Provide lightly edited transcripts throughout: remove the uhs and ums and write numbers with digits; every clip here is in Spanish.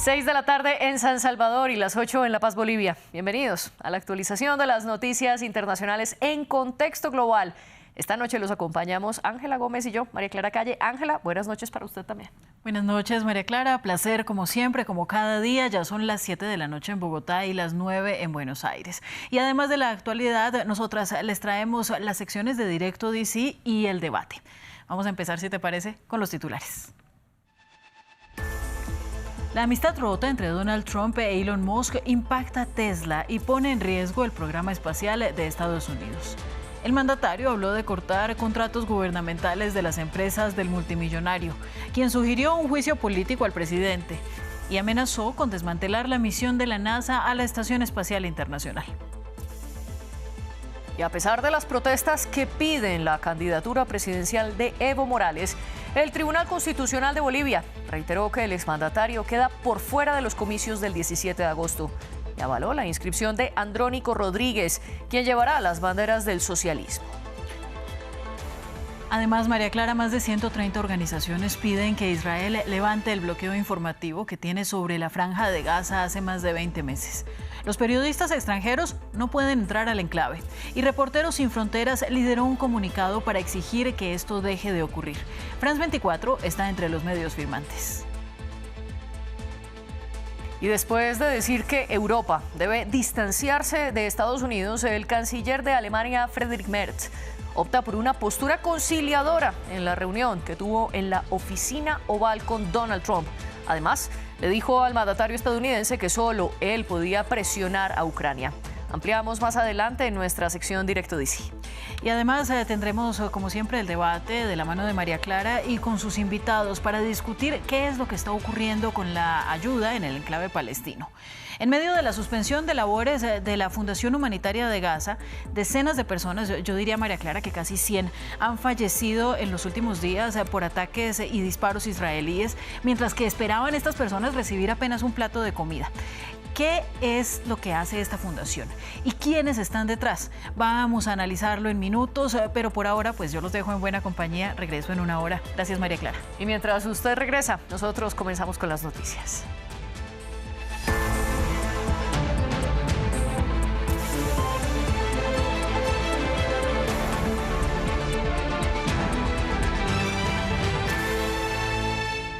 6 de la tarde en San Salvador y las 8 en La Paz, Bolivia. Bienvenidos a la actualización de las noticias internacionales en contexto global. Esta noche los acompañamos Ángela Gómez y yo, María Clara Calle. Ángela, buenas noches para usted también. Buenas noches, María Clara. Placer, como siempre, como cada día. Ya son las 7 de la noche en Bogotá y las 9 en Buenos Aires. Y además de la actualidad, nosotras les traemos las secciones de Directo DC y el debate. Vamos a empezar, si te parece, con los titulares. La amistad rota entre Donald Trump e Elon Musk impacta Tesla y pone en riesgo el programa espacial de Estados Unidos. El mandatario habló de cortar contratos gubernamentales de las empresas del multimillonario, quien sugirió un juicio político al presidente y amenazó con desmantelar la misión de la NASA a la Estación Espacial Internacional. Y a pesar de las protestas que piden la candidatura presidencial de Evo Morales, el Tribunal Constitucional de Bolivia reiteró que el exmandatario queda por fuera de los comicios del 17 de agosto y avaló la inscripción de Andrónico Rodríguez, quien llevará las banderas del socialismo. Además, María Clara, más de 130 organizaciones piden que Israel levante el bloqueo informativo que tiene sobre la Franja de Gaza hace más de 20 meses. Los periodistas extranjeros no pueden entrar al enclave y Reporteros Sin Fronteras lideró un comunicado para exigir que esto deje de ocurrir. France 24 está entre los medios firmantes. Y después de decir que Europa debe distanciarse de Estados Unidos, el canciller de Alemania, Friedrich Merz, opta por una postura conciliadora en la reunión que tuvo en la oficina oval con Donald Trump. Además, le dijo al mandatario estadounidense que solo él podía presionar a Ucrania. Ampliamos más adelante en nuestra sección Directo DC. Y además tendremos, como siempre, el debate de la mano de María Clara y con sus invitados para discutir qué es lo que está ocurriendo con la ayuda en el enclave palestino. En medio de la suspensión de labores de la Fundación Humanitaria de Gaza, decenas de personas, yo diría, María Clara, que casi 100, han fallecido en los últimos días por ataques y disparos israelíes, mientras que esperaban estas personas recibir apenas un plato de comida. ¿Qué es lo que hace esta fundación? ¿Y quiénes están detrás? Vamos a analizarlo en minutos, pero por ahora pues yo los dejo en buena compañía. Regreso en una hora. Gracias, María Clara. Y mientras usted regresa, nosotros comenzamos con las noticias.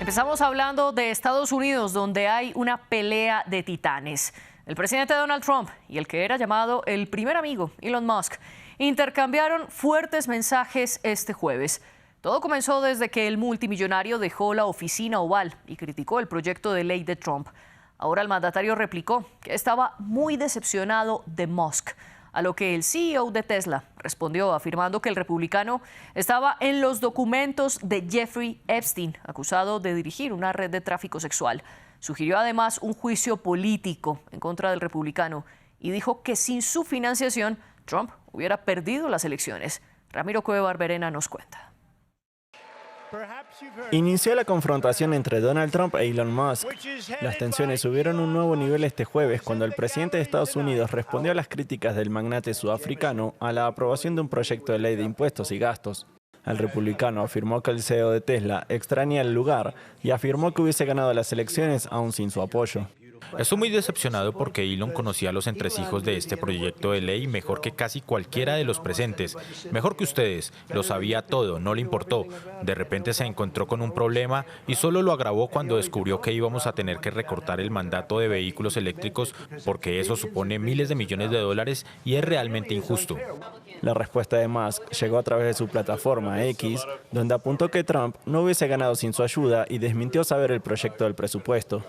Empezamos hablando de Estados Unidos, donde hay una pelea de titanes. El presidente Donald Trump y el que era llamado el primer amigo, Elon Musk, intercambiaron fuertes mensajes este jueves. Todo comenzó desde que el multimillonario dejó la oficina oval y criticó el proyecto de ley de Trump. Ahora el mandatario replicó que estaba muy decepcionado de Musk, a lo que el CEO de Tesla respondió afirmando que el republicano estaba en los documentos de Jeffrey Epstein, acusado de dirigir una red de tráfico sexual. Sugirió además un juicio político en contra del republicano y dijo que sin su financiación Trump hubiera perdido las elecciones. Ramiro Cueva Barberena nos cuenta. Inició la confrontación entre Donald Trump e Elon Musk. Las tensiones subieron un nuevo nivel este jueves cuando el presidente de Estados Unidos respondió a las críticas del magnate sudafricano a la aprobación de un proyecto de ley de impuestos y gastos. El republicano afirmó que el CEO de Tesla extraña el lugar y afirmó que hubiese ganado las elecciones aún sin su apoyo. Estoy muy decepcionado porque Elon conocía los entresijos de este proyecto de ley mejor que casi cualquiera de los presentes. Mejor que ustedes, lo sabía todo, no le importó. De repente se encontró con un problema y solo lo agravó cuando descubrió que íbamos a tener que recortar el mandato de vehículos eléctricos porque eso supone miles de millones de dólares y es realmente injusto. La respuesta de Musk llegó a través de su plataforma X, donde apuntó que Trump no hubiese ganado sin su ayuda y desmintió saber el proyecto del presupuesto.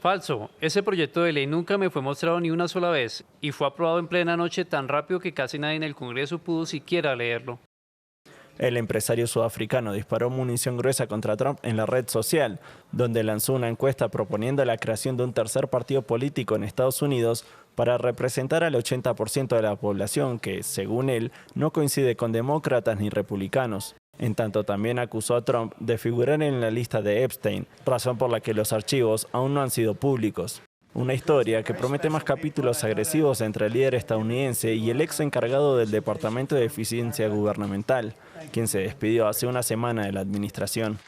Falso. Ese proyecto de ley nunca me fue mostrado ni una sola vez y fue aprobado en plena noche tan rápido que casi nadie en el Congreso pudo siquiera leerlo. El empresario sudafricano disparó munición gruesa contra Trump en la red social, donde lanzó una encuesta proponiendo la creación de un tercer partido político en Estados Unidos para representar al 80% de la población que, según él, no coincide con demócratas ni republicanos. En tanto, también acusó a Trump de figurar en la lista de Epstein, razón por la que los archivos aún no han sido públicos. Una historia que promete más capítulos agresivos entre el líder estadounidense y el ex encargado del Departamento de Eficiencia Gubernamental, quien se despidió hace una semana de la administración.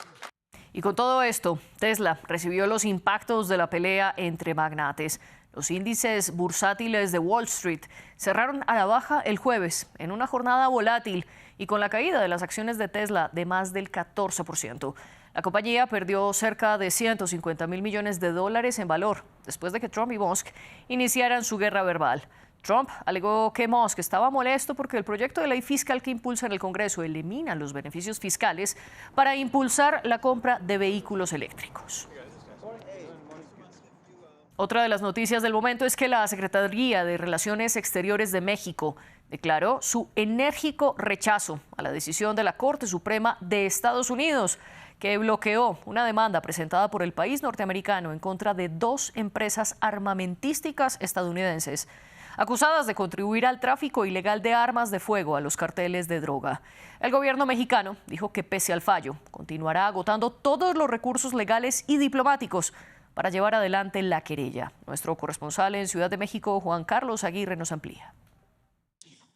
Y con todo esto, Tesla recibió los impactos de la pelea entre magnates. Los índices bursátiles de Wall Street cerraron a la baja el jueves en una jornada volátil y con la caída de las acciones de Tesla de más del 14%. La compañía perdió cerca de 150.000 millones de dólares en valor después de que Trump y Musk iniciaran su guerra verbal. Trump alegó que Musk estaba molesto porque el proyecto de ley fiscal que impulsa en el Congreso elimina los beneficios fiscales para impulsar la compra de vehículos eléctricos. Otra de las noticias del momento es que la Secretaría de Relaciones Exteriores de México declaró su enérgico rechazo a la decisión de la Corte Suprema de Estados Unidos, que bloqueó una demanda presentada por el país norteamericano en contra de 2 empresas armamentísticas estadounidenses, acusadas de contribuir al tráfico ilegal de armas de fuego a los carteles de droga. El gobierno mexicano dijo que pese al fallo, continuará agotando todos los recursos legales y diplomáticos para llevar adelante la querella. Nuestro corresponsal en Ciudad de México, Juan Carlos Aguirre, nos amplía.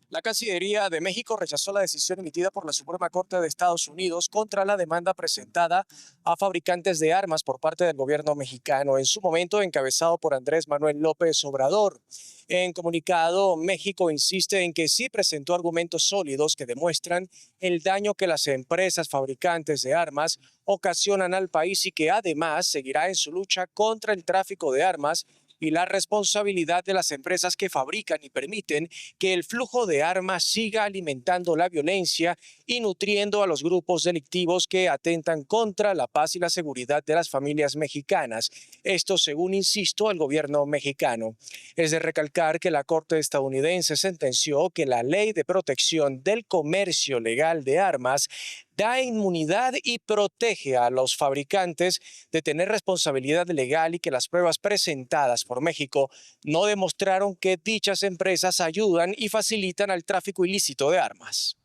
La Cancillería de México rechazó la decisión emitida por la Suprema Corte de Estados Unidos contra la demanda presentada a fabricantes de armas por parte del gobierno mexicano, en su momento encabezado por Andrés Manuel López Obrador. En comunicado, México insiste en que sí presentó argumentos sólidos que demuestran el daño que las empresas fabricantes de armas ocasionan al país y que además seguirá en su lucha contra el tráfico de armas y la responsabilidad de las empresas que fabrican y permiten que el flujo de armas siga alimentando la violencia y nutriendo a los grupos delictivos que atentan contra la paz y la seguridad de las familias mexicanas. Esto según, insisto, el gobierno mexicano. Es de recalcar que la Corte estadounidense sentenció que la Ley de Protección del Comercio Legal de Armas da inmunidad y protege a los fabricantes de tener responsabilidad legal y que las pruebas presentadas por México no demostraron que dichas empresas ayudan y facilitan al tráfico ilícito de armas.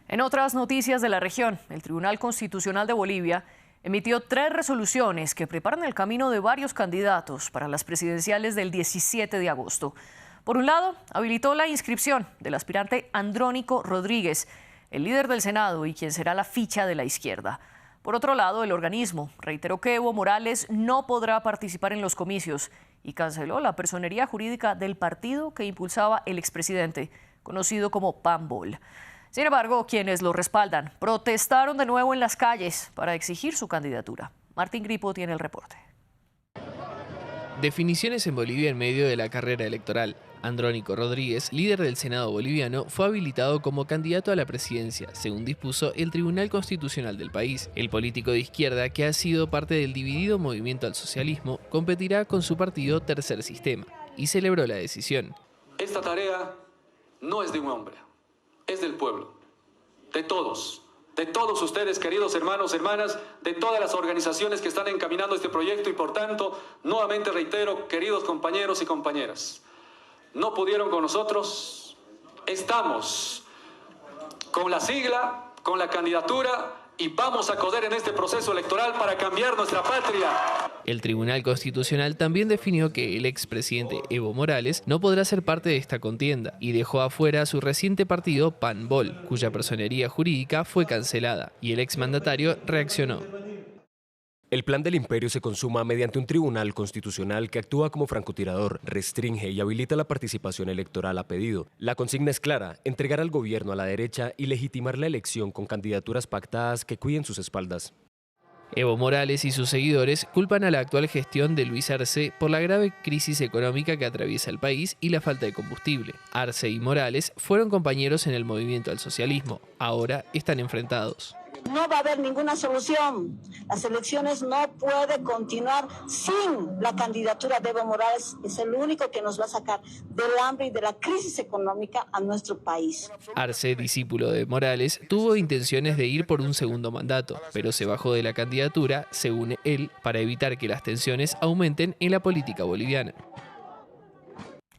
En otras noticias de la región, el Tribunal Constitucional de Bolivia emitió 3 resoluciones que preparan el camino de varios candidatos para las presidenciales del 17 de agosto. Por un lado, habilitó la inscripción del aspirante Andrónico Rodríguez, el líder del Senado y quien será la ficha de la izquierda. Por otro lado, el organismo reiteró que Evo Morales no podrá participar en los comicios y canceló la personería jurídica del partido que impulsaba el expresidente, conocido como PANBOL. Sin embargo, quienes lo respaldan protestaron de nuevo en las calles para exigir su candidatura. Martín Gripo tiene el reporte. Definiciones en Bolivia en medio de la carrera electoral. Andrónico Rodríguez, líder del Senado boliviano, fue habilitado como candidato a la presidencia, según dispuso el Tribunal Constitucional del país. El político de izquierda, que ha sido parte del dividido Movimiento al Socialismo, competirá con su partido Tercer Sistema y celebró la decisión. Esta tarea no es de un hombre, es del pueblo, de todos ustedes, queridos hermanos, hermanas, de todas las organizaciones que están encaminando este proyecto y por tanto, nuevamente reitero, queridos compañeros y compañeras, no pudieron con nosotros, estamos con la sigla, con la candidatura y vamos a correr en este proceso electoral para cambiar nuestra patria. El Tribunal Constitucional también definió que el expresidente Evo Morales no podrá ser parte de esta contienda y dejó afuera a su reciente partido PANBOL, cuya personería jurídica fue cancelada, y el exmandatario reaccionó. El plan del imperio se consuma mediante un tribunal constitucional que actúa como francotirador, restringe y habilita la participación electoral a pedido. La consigna es clara: entregar al gobierno a la derecha y legitimar la elección con candidaturas pactadas que cuiden sus espaldas. Evo Morales y sus seguidores culpan a la actual gestión de Luis Arce por la grave crisis económica que atraviesa el país y la falta de combustible. Arce y Morales fueron compañeros en el movimiento al socialismo, ahora están enfrentados. No va a haber ninguna solución. Las elecciones no pueden continuar sin la candidatura de Evo Morales. Es el único que nos va a sacar del hambre y de la crisis económica a nuestro país. Arce, discípulo de Morales, tuvo intenciones de ir por un segundo mandato, pero se bajó de la candidatura, según él, para evitar que las tensiones aumenten en la política boliviana.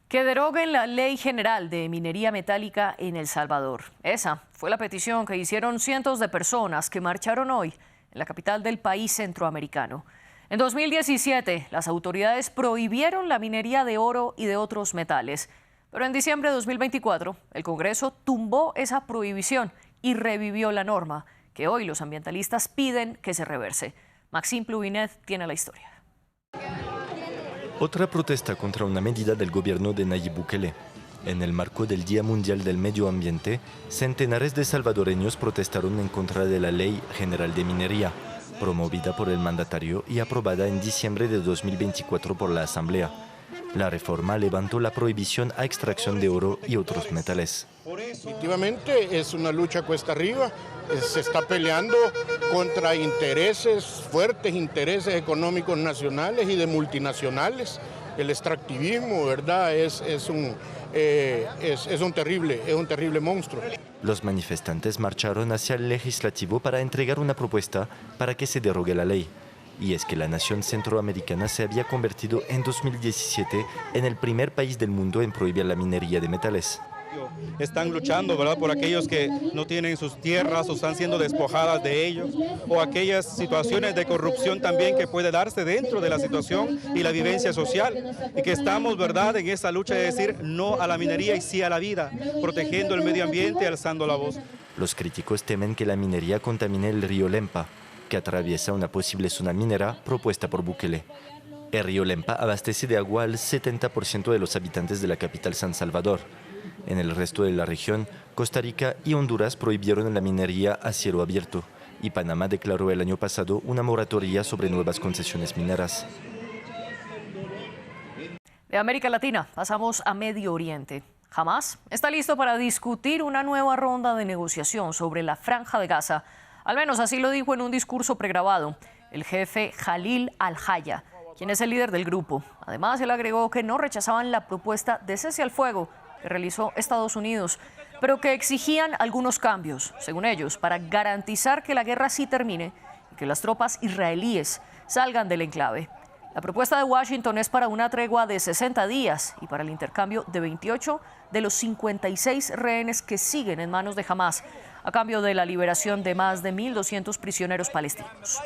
Que deroguen la Ley General de Minería Metálica en El Salvador. Esa fue la petición que hicieron cientos de personas que marcharon hoy en la capital del país centroamericano. En 2017, las autoridades prohibieron la minería de oro y de otros metales. Pero en diciembre de 2024, el Congreso tumbó esa prohibición y revivió la norma, que hoy los ambientalistas piden que se reverse. Maxime Pluvinet tiene la historia. Otra protesta contra una medida del gobierno de Nayib Bukele. En el marco del Día Mundial del Medio Ambiente, centenares de salvadoreños protestaron en contra de la Ley General de Minería, promovida por el mandatario y aprobada en diciembre de 2024 por la Asamblea. La reforma levantó la prohibición a extracción de oro y otros metales. Definitivamente es una lucha cuesta arriba, se está peleando contra intereses, fuertes intereses económicos nacionales y de multinacionales. El extractivismo, ¿verdad? Es un terrible monstruo. Los manifestantes marcharon hacia el legislativo para entregar una propuesta para que se derogue la ley. Y es que la nación centroamericana se había convertido en 2017 en el primer país del mundo en prohibir la minería de metales. Están luchando, ¿verdad?, por aquellos que no tienen sus tierras o están siendo despojadas de ellos, o aquellas situaciones de corrupción también que puede darse dentro de la situación y la vivencia social, y que estamos, ¿verdad?, en esa lucha de decir no a la minería y sí a la vida, protegiendo el medio ambiente y alzando la voz. Los críticos temen que la minería contamine el río Lempa, que atraviesa una posible zona minera propuesta por Bukele. El río Lempa abastece de agua al 70% de los habitantes de la capital San Salvador. En el resto de la región, Costa Rica y Honduras prohibieron la minería a cielo abierto, y Panamá declaró el año pasado una moratoria sobre nuevas concesiones mineras. De América Latina pasamos a Medio Oriente. Hamás está listo para discutir una nueva ronda de negociación sobre la Franja de Gaza. Al menos así lo dijo en un discurso pregrabado el jefe Jalil al-Haya, quien es el líder del grupo. Además, él agregó que no rechazaban la propuesta de cese al fuego que realizó Estados Unidos, pero que exigían algunos cambios, según ellos, para garantizar que la guerra sí termine y que las tropas israelíes salgan del enclave. La propuesta de Washington es para una tregua de 60 días y para el intercambio de 28 de los 56 rehenes que siguen en manos de Hamás, a cambio de la liberación de más de 1.200 prisioneros palestinos.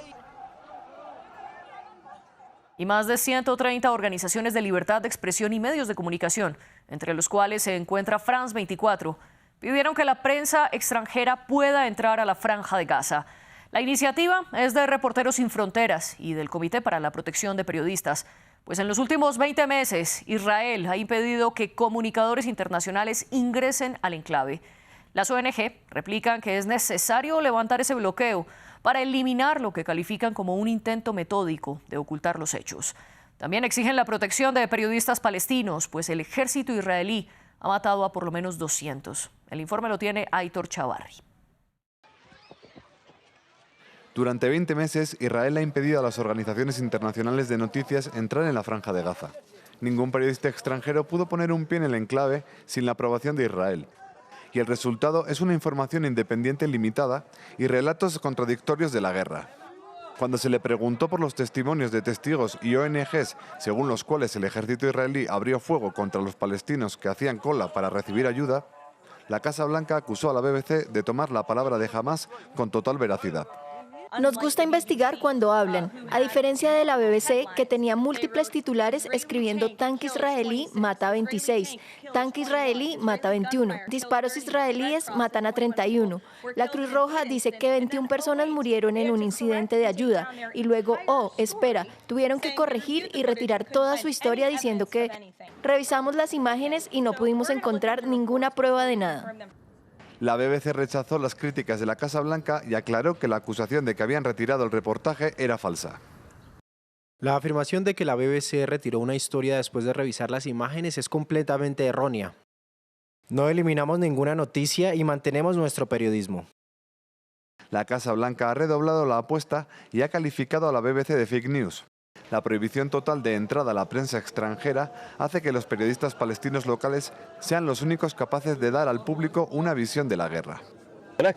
Y más de 130 organizaciones de libertad de expresión y medios de comunicación, entre los cuales se encuentra France 24, pidieron que la prensa extranjera pueda entrar a la Franja de Gaza. La iniciativa es de Reporteros Sin Fronteras y del Comité para la Protección de Periodistas, pues en los últimos 20 meses Israel ha impedido que comunicadores internacionales ingresen al enclave. Las ONG replican que es necesario levantar ese bloqueo para eliminar lo que califican como un intento metódico de ocultar los hechos. También exigen la protección de periodistas palestinos, pues el ejército israelí ha matado a por lo menos 200. El informe lo tiene Aitor Chavarri. Durante 20 meses, Israel ha impedido a las organizaciones internacionales de noticias entrar en la Franja de Gaza. Ningún periodista extranjero pudo poner un pie en el enclave sin la aprobación de Israel. Y el resultado es una información independiente limitada y relatos contradictorios de la guerra. Cuando se le preguntó por los testimonios de testigos y ONGs, según los cuales el ejército israelí abrió fuego contra los palestinos que hacían cola para recibir ayuda, la Casa Blanca acusó a la BBC de tomar la palabra de Hamás con total veracidad. Nos gusta investigar cuando hablan, a diferencia de la BBC, que tenía múltiples titulares escribiendo tanque israelí mata a 26, tanque israelí mata a 21, disparos israelíes matan a 31. La Cruz Roja dice que 21 personas murieron en un incidente de ayuda y luego, espera, tuvieron que corregir y retirar toda su historia diciendo que revisamos las imágenes y no pudimos encontrar ninguna prueba de nada. La BBC rechazó las críticas de la Casa Blanca y aclaró que la acusación de que habían retirado el reportaje era falsa. La afirmación de que la BBC retiró una historia después de revisar las imágenes es completamente errónea. No eliminamos ninguna noticia y mantenemos nuestro periodismo. La Casa Blanca ha redoblado la apuesta y ha calificado a la BBC de fake news. La prohibición total de entrada a la prensa extranjera hace que los periodistas palestinos locales sean los únicos capaces de dar al público una visión de la guerra. La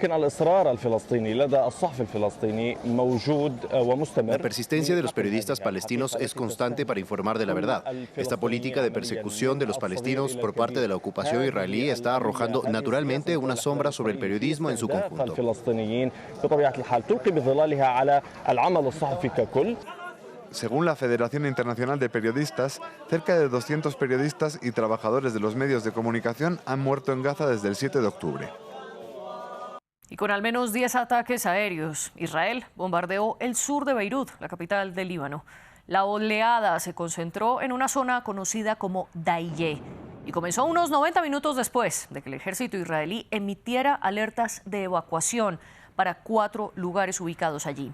persistencia de los periodistas palestinos es constante para informar de la verdad. Esta política de persecución de los palestinos por parte de la ocupación israelí está arrojando naturalmente una sombra sobre el periodismo en su conjunto. Según la Federación Internacional de Periodistas, cerca de 200 periodistas y trabajadores de los medios de comunicación han muerto en Gaza desde el 7 de octubre. Y con al menos 10 ataques aéreos, Israel bombardeó el sur de Beirut, la capital del Líbano. La oleada se concentró en una zona conocida como Daiyeh y comenzó unos 90 minutos después de que el ejército israelí emitiera alertas de evacuación para 4 lugares ubicados allí.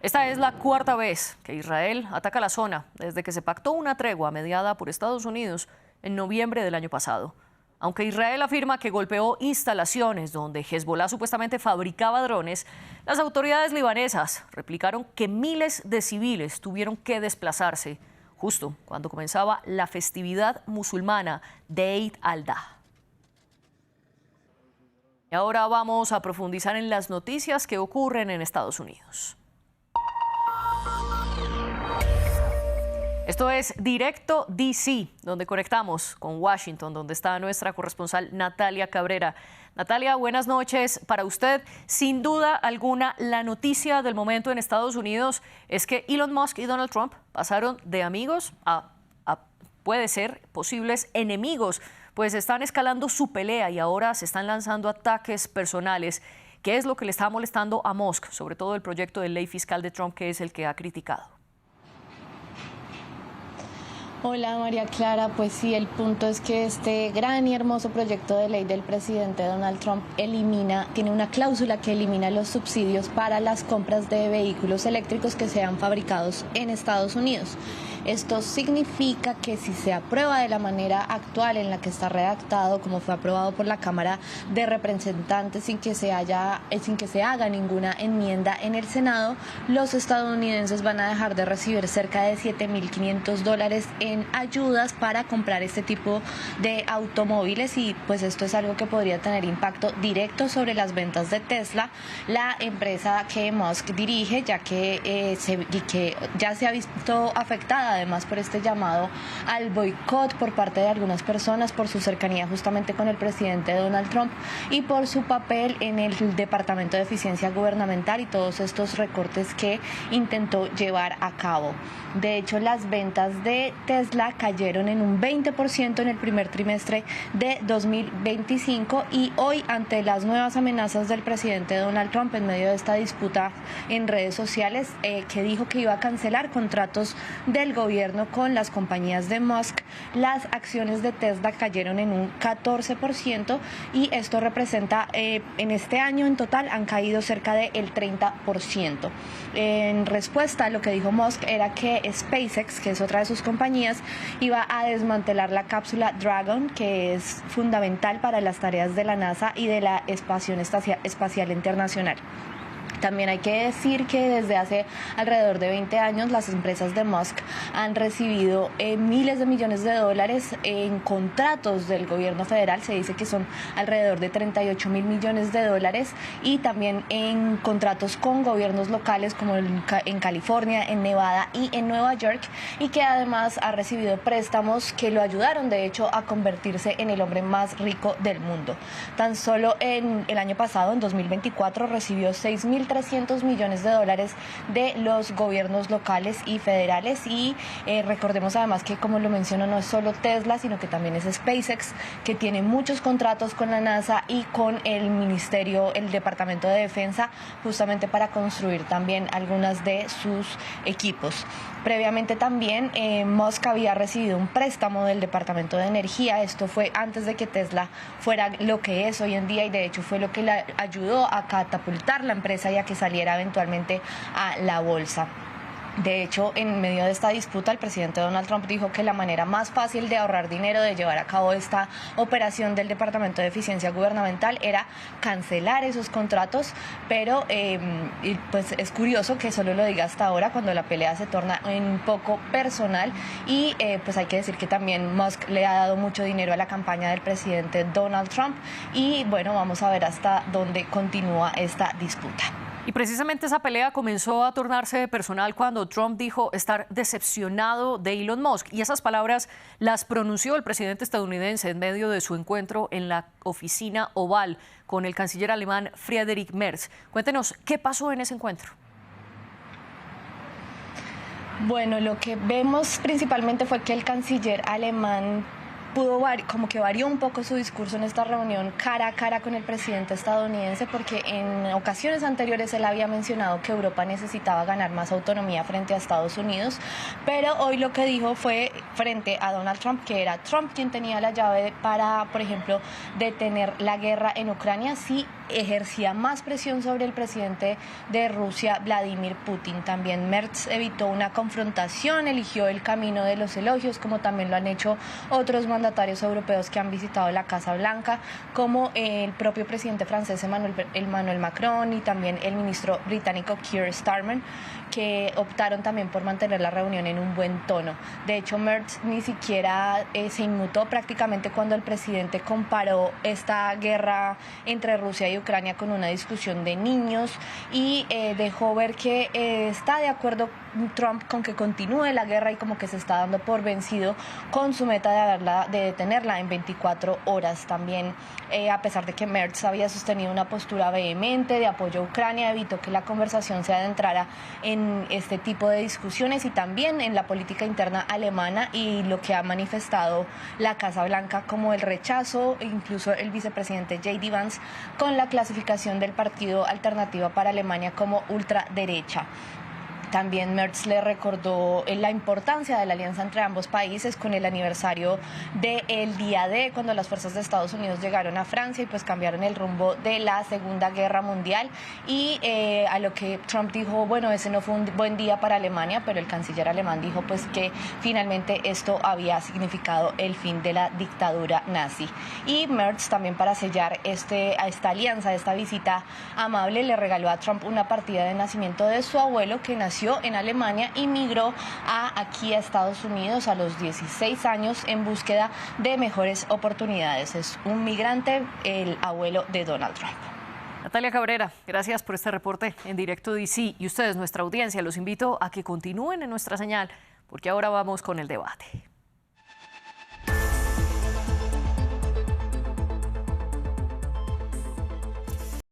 Esta es la cuarta vez que Israel ataca la zona desde que se pactó una tregua mediada por Estados Unidos en noviembre del año pasado. Aunque Israel afirma que golpeó instalaciones donde Hezbollah supuestamente fabricaba drones, las autoridades libanesas replicaron que miles de civiles tuvieron que desplazarse justo cuando comenzaba la festividad musulmana de Eid al-Adha. Y ahora vamos a profundizar en las noticias que ocurren en Estados Unidos. Esto es Directo DC, donde conectamos con Washington, donde está nuestra corresponsal Natalia Cabrera. Natalia, buenas noches para usted. Sin duda alguna, la noticia del momento en Estados Unidos es que Elon Musk y Donald Trump pasaron de amigos a puede ser, posibles enemigos, pues están escalando su pelea y ahora se están lanzando ataques personales. ¿Qué es lo que le está molestando a Musk, sobre todo el proyecto de ley fiscal de Trump, que es el que ha criticado? Hola María Clara, pues sí, el punto es que este gran y hermoso proyecto de ley del presidente Donald Trump tiene una cláusula que elimina los subsidios para las compras de vehículos eléctricos que sean fabricados en Estados Unidos. Esto significa que si se aprueba de la manera actual en la que está redactado, como fue aprobado por la Cámara de Representantes sin que se haga ninguna enmienda en el Senado, los estadounidenses van a dejar de recibir cerca de $7.500 en ayudas para comprar este tipo de automóviles, y pues esto es algo que podría tener impacto directo sobre las ventas de Tesla, la empresa que Musk dirige, ya que ya se ha visto afectada además por este llamado al boicot por parte de algunas personas por su cercanía justamente con el presidente Donald Trump y por su papel en el Departamento de Eficiencia Gubernamental y todos estos recortes que intentó llevar a cabo. De hecho, las ventas de Tesla cayeron en un 20% en el primer trimestre de 2025 y hoy, ante las nuevas amenazas del presidente Donald Trump en medio de esta disputa en redes sociales, que dijo que iba a cancelar contratos del gobierno con las compañías de Musk, las acciones de Tesla cayeron en un 14% y esto representa, en este año en total han caído cerca del 30%. En respuesta a lo que dijo Musk era que SpaceX, que es otra de sus compañías, iba a desmantelar la cápsula Dragon, que es fundamental para las tareas de la NASA y de la Estación Espacial Internacional. También hay que decir que desde hace alrededor de 20 años las empresas de Musk han recibido miles de millones de dólares en contratos del gobierno federal. Se dice que son alrededor de 38.000 millones de dólares, y también en contratos con gobiernos locales como en California, en Nevada y en Nueva York, y que además ha recibido préstamos que lo ayudaron de hecho a convertirse en el hombre más rico del mundo. Tan solo en el año pasado, en 2024, recibió 6.300 millones de dólares de los gobiernos locales y federales, y recordemos además que, como lo menciono, no es solo Tesla, sino que también es SpaceX, que tiene muchos contratos con la NASA y con el Departamento de Defensa, justamente para construir también algunas de sus equipos. Previamente también Musk había recibido un préstamo del Departamento de Energía. Esto fue antes de que Tesla fuera lo que es hoy en día, y de hecho fue lo que le ayudó a catapultar la empresa y a que saliera eventualmente a la bolsa. De hecho, en medio de esta disputa, el presidente Donald Trump dijo que la manera más fácil de ahorrar dinero, de llevar a cabo esta operación del Departamento de Eficiencia Gubernamental, era cancelar esos contratos, pero pues es curioso que solo lo diga hasta ahora, cuando la pelea se torna un poco personal, y pues hay que decir que también Musk le ha dado mucho dinero a la campaña del presidente Donald Trump, y bueno, vamos a ver hasta dónde continúa esta disputa. Y precisamente esa pelea comenzó a tornarse personal cuando Trump dijo estar decepcionado de Elon Musk. Y esas palabras las pronunció el presidente estadounidense en medio de su encuentro en la oficina Oval con el canciller alemán Friedrich Merz. Cuéntenos, ¿qué pasó en ese encuentro? Bueno, lo que vemos principalmente fue que el canciller alemán como que varió un poco su discurso en esta reunión cara a cara con el presidente estadounidense, porque en ocasiones anteriores él había mencionado que Europa necesitaba ganar más autonomía frente a Estados Unidos, pero hoy lo que dijo fue frente a Donald Trump, que era Trump quien tenía la llave para, por ejemplo, detener la guerra en Ucrania si ejercía más presión sobre el presidente de Rusia, Vladimir Putin. También Merz evitó una confrontación, eligió el camino de los elogios, como también lo han hecho otros mandatarios europeos que han visitado la Casa Blanca, como el propio presidente francés Emmanuel Macron y también el ministro británico Keir Starmer, que optaron también por mantener la reunión en un buen tono. De hecho, Merz ni siquiera se inmutó prácticamente cuando el presidente comparó esta guerra entre Rusia y Ucrania con una discusión de niños y dejó ver que está de acuerdo Trump con que continúe la guerra y como que se está dando por vencido con su meta de detenerla en 24 horas. También, a pesar de que Merz había sostenido una postura vehemente de apoyo a Ucrania, evitó que la conversación se adentrara en este tipo de discusiones y también en la política interna alemana y lo que ha manifestado la Casa Blanca como el rechazo, incluso el vicepresidente J.D. Vance, con la clasificación del Partido Alternativa para Alemania como ultraderecha. También Merz le recordó la importancia de la alianza entre ambos países con el aniversario del Día D, cuando las fuerzas de Estados Unidos llegaron a Francia y pues cambiaron el rumbo de la Segunda Guerra Mundial. Y a lo que Trump dijo, bueno, ese no fue un buen día para Alemania, pero el canciller alemán dijo pues que finalmente esto había significado el fin de la dictadura nazi. Y Merz también, para sellar esta alianza, esta visita amable, le regaló a Trump una partida de nacimiento de su abuelo, que nació en Alemania y migró aquí a Estados Unidos a los 16 años en búsqueda de mejores oportunidades. Es un migrante, el abuelo de Donald Trump. Natalia Cabrera, gracias por este reporte en Directo DC. Y ustedes, nuestra audiencia, los invito a que continúen en nuestra señal, porque ahora vamos con el debate.